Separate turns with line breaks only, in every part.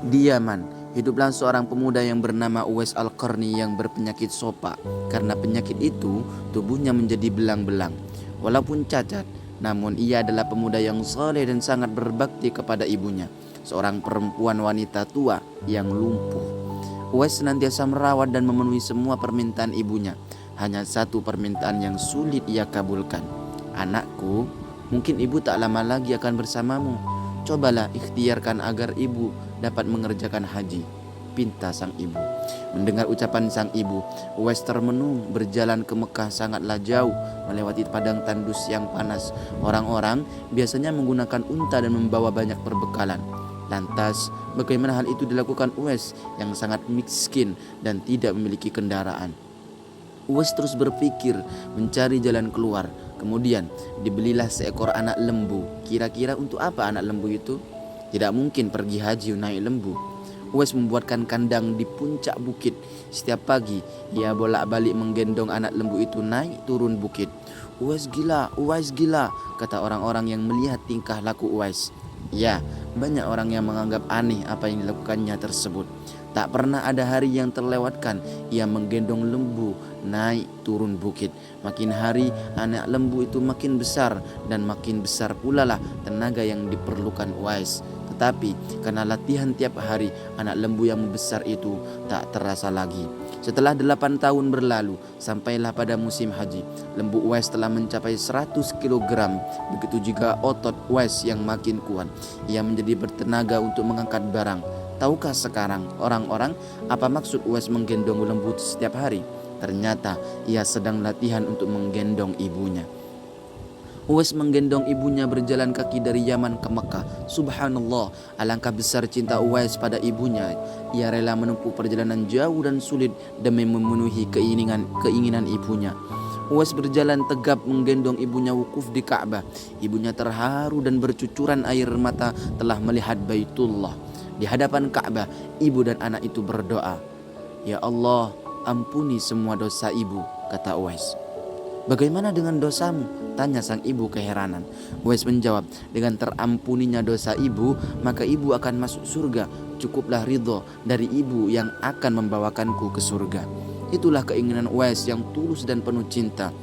Di Yaman, hiduplah seorang pemuda yang bernama Uwais Al-Qarni yang berpenyakit sopa. Karena penyakit itu, tubuhnya menjadi belang-belang. Walaupun cacat, namun ia adalah pemuda yang saleh dan sangat berbakti kepada ibunya, seorang perempuan wanita tua yang lumpuh. Uwais senantiasa merawat dan memenuhi semua permintaan ibunya. Hanya satu permintaan yang sulit ia kabulkan. "Anakku, mungkin ibu tak lama lagi akan bersamamu. Cobalah ikhtiarkan agar ibu dapat mengerjakan haji," pinta sang ibu. Mendengar ucapan sang ibu, Uwais termenung. Berjalan ke Mekah sangatlah jauh, melewati padang tandus yang panas. Orang-orang biasanya menggunakan unta dan membawa banyak perbekalan. Lantas, bagaimana hal itu dilakukan Uwais yang sangat miskin dan tidak memiliki kendaraan? Uwais terus berpikir mencari jalan keluar. Kemudian dibelilah seekor anak lembu. Kira-kira untuk apa anak lembu itu? Tidak mungkin pergi haji naik lembu. Uwais membuatkan kandang di puncak bukit. Setiap pagi ia bolak-balik menggendong anak lembu itu naik turun bukit. Uwais gila, kata orang-orang yang melihat tingkah laku Uwais. Ya, banyak orang yang menganggap aneh apa yang dilakukannya tersebut. Tak pernah ada hari yang terlewatkan ia menggendong lembu naik turun bukit. Makin hari anak lembu itu makin besar, dan makin besar pula lah tenaga yang diperlukan Uwais. Tetapi karena latihan tiap hari, anak lembu yang membesar itu tak terasa lagi. Setelah 8 tahun berlalu, sampailah pada musim haji. Lembu Uwais telah mencapai 100 kg. Begitu juga otot Uwais yang makin kuat. Ia menjadi bertenaga untuk mengangkat barang. Tahukah sekarang orang-orang apa maksud Uwais menggendong lembu setiap hari? Ternyata ia sedang latihan untuk menggendong ibunya. Uwais menggendong ibunya berjalan kaki dari Yaman ke Mekah. Subhanallah, alangkah besar cinta Uwais pada ibunya. Ia rela menempuh perjalanan jauh dan sulit demi memenuhi keinginan ibunya. Uwais berjalan tegap menggendong ibunya wukuf di Ka'bah. Ibunya terharu dan bercucuran air mata telah melihat Baitullah. Di hadapan Ka'bah, ibu dan anak itu berdoa, "Ya Allah, ampuni semua dosa ibu," kata Uwais. "Bagaimana dengan dosamu?" tanya sang ibu keheranan. Uwais menjawab, "Dengan terampuninya dosa ibu, maka ibu akan masuk surga. Cukuplah ridho dari ibu yang akan membawakanku ke surga." Itulah keinginan Uwais yang tulus dan penuh cinta.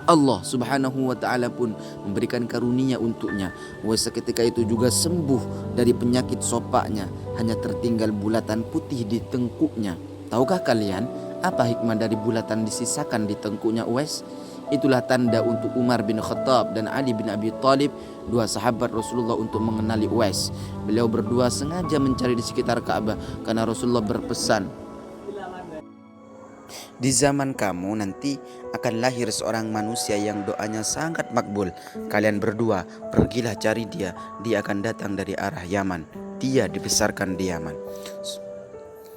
Allah subhanahu wa ta'ala pun memberikan karunia untuknya. Uwais seketika itu juga sembuh dari penyakit sopaknya. Hanya tertinggal bulatan putih di tengkuknya. Tahukah kalian apa hikmah dari bulatan disisakan di tengkuknya Uwais? Itulah tanda untuk Umar bin Khattab dan Ali bin Abi Thalib, dua sahabat Rasulullah, untuk mengenali Uwais. Beliau berdua sengaja mencari di sekitar Ka'bah karena Rasulullah berpesan, "Di zaman kamu nanti akan lahir seorang manusia yang doanya sangat makbul. Kalian berdua pergilah cari dia. Dia akan datang dari arah Yaman. Dia dibesarkan di Yaman."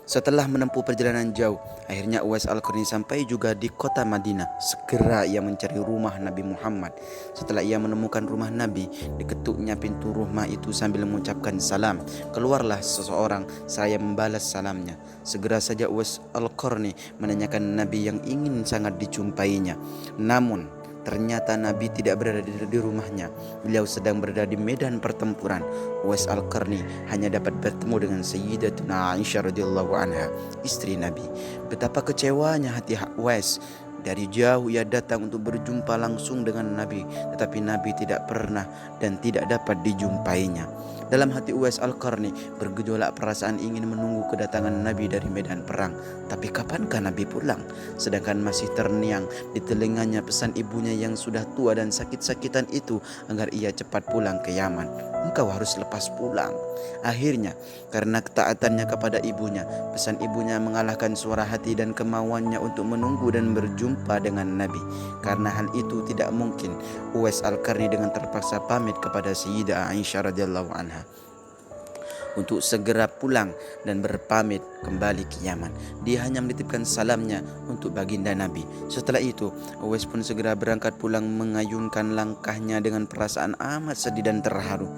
Setelah menempuh perjalanan jauh, akhirnya Uwais Al-Qarni sampai juga di kota Madinah. Segera ia mencari rumah Nabi Muhammad. Setelah ia menemukan rumah Nabi, diketuknya pintu rumah itu sambil mengucapkan salam. Keluarlah seseorang, saya membalas salamnya. Segera saja Uwais Al-Qarni menanyakan Nabi yang ingin sangat dijumpainya. Namun ternyata Nabi tidak berada di rumahnya. Beliau sedang berada di medan pertempuran. Uwais Al-Qarni hanya dapat bertemu dengan Sayyidatuna Aisyah radhiyallahu anha, istri Nabi. Betapa kecewanya hati Uwais. Dari jauh ia datang untuk berjumpa langsung dengan Nabi, tetapi Nabi tidak pernah dan tidak dapat dijumpainya. Dalam hati Uwais Al-Qarni bergejolak perasaan ingin menunggu kedatangan Nabi dari medan perang. Tapi kapankah Nabi pulang? Sedangkan masih terngiang di telinganya pesan ibunya yang sudah tua dan sakit-sakitan itu agar ia cepat pulang ke Yaman. "Engkau harus lepas pulang." Akhirnya, karena ketaatannya kepada ibunya, pesan ibunya mengalahkan suara hati dan kemauannya untuk menunggu dan berjumpa dengan Nabi. Karena hal itu tidak mungkin, Uwais Al-Qarni dengan terpaksa pamit kepada Sayyidah Aisyah radhiyallahu anha untuk segera pulang dan berpamit kembali ke Yaman. Dia hanya menitipkan salamnya untuk baginda Nabi. Setelah itu, Uwais pun segera berangkat pulang mengayunkan langkahnya dengan perasaan amat sedih dan terharu.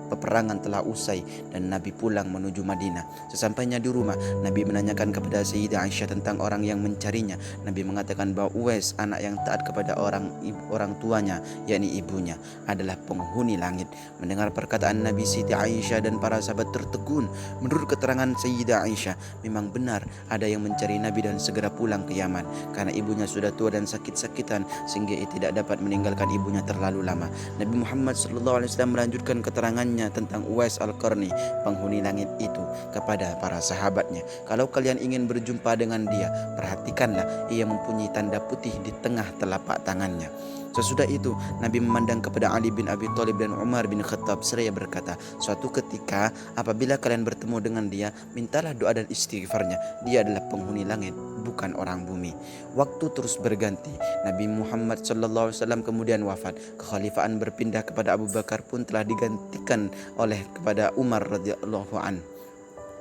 peperangan telah usai dan Nabi pulang menuju Madinah. Sesampainya di rumah, Nabi menanyakan kepada Sayyidah Aisyah tentang orang yang mencarinya. Nabi mengatakan bahwa Uwais, anak yang taat kepada orang tuanya, yakni ibunya, adalah penghuni langit. Mendengar perkataan Nabi, Siti Aisyah dan para sahabat tertegun. Menurut keterangan Sayyidah Aisyah, memang benar ada yang mencari Nabi dan segera pulang ke Yaman karena ibunya sudah tua dan sakit-sakitan sehingga ia tidak dapat meninggalkan ibunya terlalu lama. Nabi Muhammad SAW melanjutkan keterangannya tentang Uwais Al-Qarni, penghuni langit itu, kepada para sahabatnya. Kalau kalian ingin berjumpa dengan dia, perhatikanlah ia mempunyai tanda putih di tengah telapak tangannya. Sesudah itu, Nabi memandang kepada Ali bin Abi Thalib dan Umar bin Khattab seraya berkata, suatu ketika apabila kalian bertemu dengan dia, mintalah doa dan istighfarnya. Dia adalah penghuni langit, bukan orang bumi. Waktu terus berganti. Nabi Muhammad SAW kemudian wafat. Kekhalifahan berpindah kepada Abu Bakar pun telah digantikan oleh kepada Umar radhiyallahu anhu.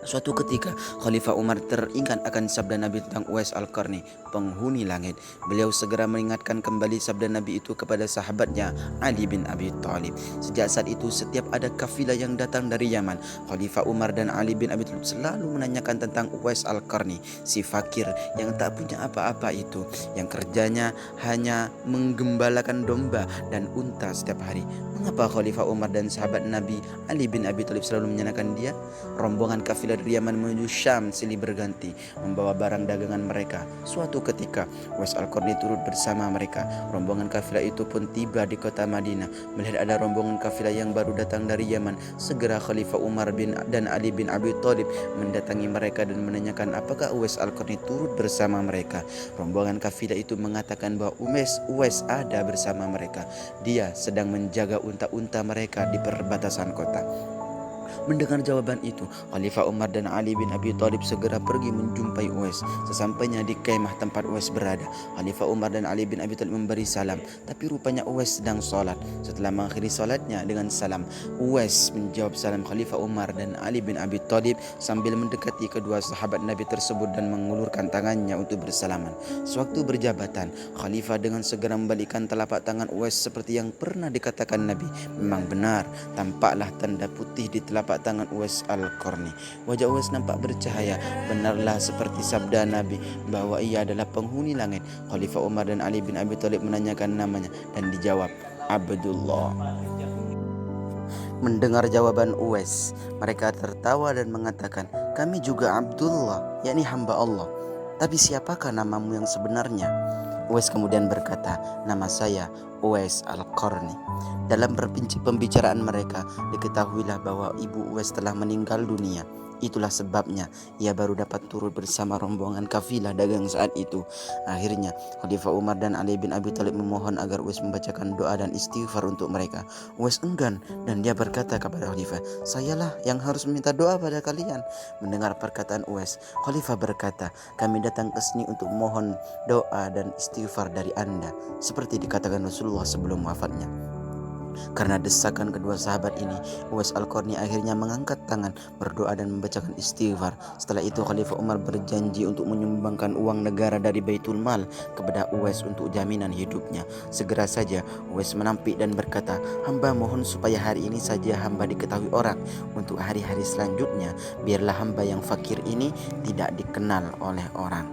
Suatu ketika Khalifah Umar teringat akan sabda Nabi tentang Uwais Al-Qarni, penghuni langit. Beliau segera mengingatkan kembali sabda Nabi itu kepada sahabatnya Ali bin Abi Thalib. Sejak saat itu setiap ada kafilah yang datang dari Yaman, Khalifah Umar dan Ali bin Abi Thalib selalu menanyakan tentang Uwais Al-Qarni, si fakir yang tak punya apa-apa itu, yang kerjanya hanya menggembalakan domba dan unta setiap hari. Mengapa Khalifah Umar dan sahabat Nabi Ali bin Abi Thalib selalu menyenangkan dia? Rombongan kafilah dari Yaman menuju Syam silih berganti membawa barang dagangan mereka. Suatu ketika Uwais Al-Qarni turut bersama mereka. Rombongan kafilah itu pun tiba di kota Madinah. Melihat ada rombongan kafilah yang baru datang dari Yaman, segera Khalifah Umar dan Ali bin Abi Thalib mendatangi mereka dan menanyakan apakah Uwais Al-Qarni turut bersama mereka. Rombongan kafilah itu mengatakan bahwa Uwais ada bersama mereka. Dia sedang menjaga unta-unta mereka di perbatasan kota. Mendengar jawaban itu, Khalifah Umar dan Ali bin Abi Thalib segera pergi menjumpai Uwais. Sesampainya di kemah tempat Uwais berada, Khalifah Umar dan Ali bin Abi Thalib memberi salam, tapi rupanya Uwais sedang sholat. Setelah mengakhiri sholatnya dengan salam, Uwais menjawab salam Khalifah Umar dan Ali bin Abi Thalib sambil mendekati kedua sahabat Nabi tersebut dan mengulurkan tangannya untuk bersalaman. Sewaktu berjabatan, Khalifah dengan segera membalikkan telapak tangan Uwais seperti yang pernah dikatakan Nabi. Memang benar, tampaklah tanda putih di telapak tangan Uwais Al-Qarni. Wajah Uwais nampak bercahaya. Benarlah seperti sabda Nabi bahwa ia adalah penghuni langit. Khalifah Umar dan Ali bin Abi Thalib menanyakan namanya dan dijawab Abdullah. Mendengar jawaban Uwais, mereka tertawa dan mengatakan, kami juga Abdullah, yakni hamba Allah. Tapi siapakah namamu yang sebenarnya? Uwais kemudian berkata, nama saya Uwais Al-Qarni. Dalam pembicaraan mereka, diketahuilah bahwa ibu Uwais telah meninggal dunia. Itulah sebabnya ia baru dapat turut bersama rombongan kafilah dagang saat itu. Akhirnya Khalifah Umar dan Ali bin Abi Thalib memohon agar Uwais membacakan doa dan istighfar untuk mereka. Uwais enggan dan dia berkata kepada Khalifah, sayalah yang harus meminta doa pada kalian. Mendengar perkataan Uwais, Khalifah berkata, kami datang ke sini untuk mohon doa dan istighfar dari anda, seperti dikatakan Rasulullah sebelum wafatnya. Karena desakan kedua sahabat ini, Uwais Al-Qarni akhirnya mengangkat tangan, berdoa dan membacakan istighfar. Setelah itu Khalifah Umar berjanji untuk menyumbangkan uang negara dari Baitul Mal kepada Uwais untuk jaminan hidupnya. Segera saja Uwais menampik dan berkata, hamba mohon supaya hari ini saja hamba diketahui orang. Untuk hari-hari selanjutnya biarlah hamba yang fakir ini tidak dikenal oleh orang.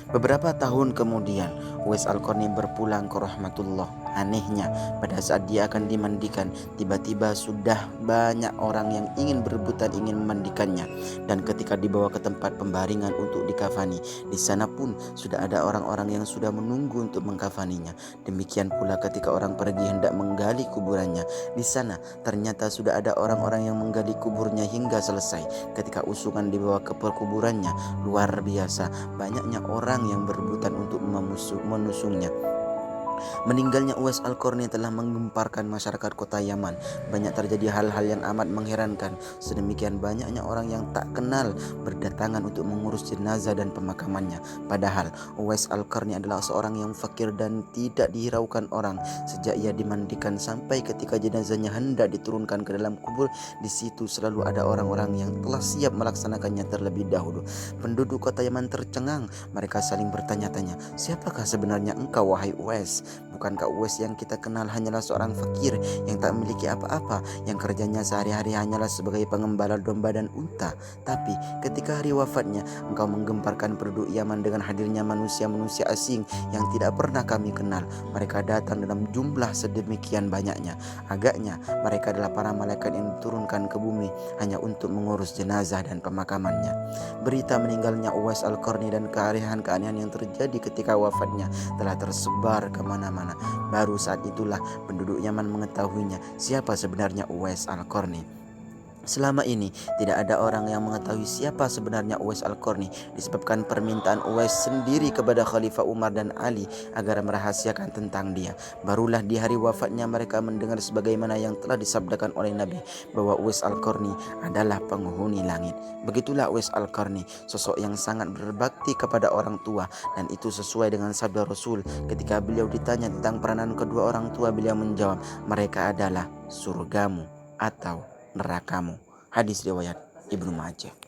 Beberapa tahun kemudian, Uwais Al-Qarni berpulang ke rahmatullah. Anehnya, pada saat dia akan dimandikan, tiba-tiba sudah banyak orang yang ingin berebutan ingin memandikannya. Dan ketika dibawa ke tempat pembaringan untuk dikafani, di sana pun sudah ada orang-orang yang sudah menunggu untuk mengkafaninya. Demikian pula ketika orang pergi hendak menggali kuburannya, di sana ternyata sudah ada orang-orang yang menggali kuburnya hingga selesai. Ketika usungan dibawa ke perkuburannya, luar biasa banyaknya orang yang berebutan untuk menusungnya. Meninggalnya Uwais Al-Qarni telah menggemparkan masyarakat kota Yaman. Banyak terjadi hal-hal yang amat mengherankan. Sedemikian banyaknya orang yang tak kenal berdatangan untuk mengurus jenazah dan pemakamannya. Padahal Uwais Al-Qarni adalah seorang yang fakir dan tidak dihiraukan orang. Sejak ia dimandikan sampai ketika jenazahnya hendak diturunkan ke dalam kubur, di situ selalu ada orang-orang yang telah siap melaksanakannya terlebih dahulu. Penduduk kota Yaman tercengang. Mereka saling bertanya-tanya, siapakah sebenarnya engkau wahai Uwais? Bukankah Uwais yang kita kenal hanyalah seorang fakir yang tak memiliki apa-apa, yang kerjanya sehari-hari hanyalah sebagai pengembala domba dan unta? Tapi ketika hari wafatnya, engkau menggemparkan penduduk Yaman dengan hadirnya manusia-manusia asing yang tidak pernah kami kenal. Mereka datang dalam jumlah sedemikian banyaknya. Agaknya mereka adalah para malaikat yang diturunkan ke bumi hanya untuk mengurus jenazah dan pemakamannya. Berita meninggalnya Uwais Al-Qarni dan keanehan-keanehan yang terjadi ketika wafatnya telah tersebar kemana-mana. Baru saat itulah penduduk Yaman mengetahuinya siapa sebenarnya Uwais Al-Qarni. Selama ini tidak ada orang yang mengetahui siapa sebenarnya Uwais Al-Qarni disebabkan permintaan Uwais sendiri kepada Khalifah Umar dan Ali agar merahasiakan tentang dia. Barulah di hari wafatnya mereka mendengar sebagaimana yang telah disabdakan oleh Nabi bahwa Uwais Al-Qarni adalah penghuni langit. Begitulah Uwais Al-Qarni, sosok yang sangat berbakti kepada orang tua, dan itu sesuai dengan sabda Rasul ketika beliau ditanya tentang peranan kedua orang tua. Beliau menjawab, mereka adalah surgamu atau nerakamu. Hadis riwayat Ibnu Majah.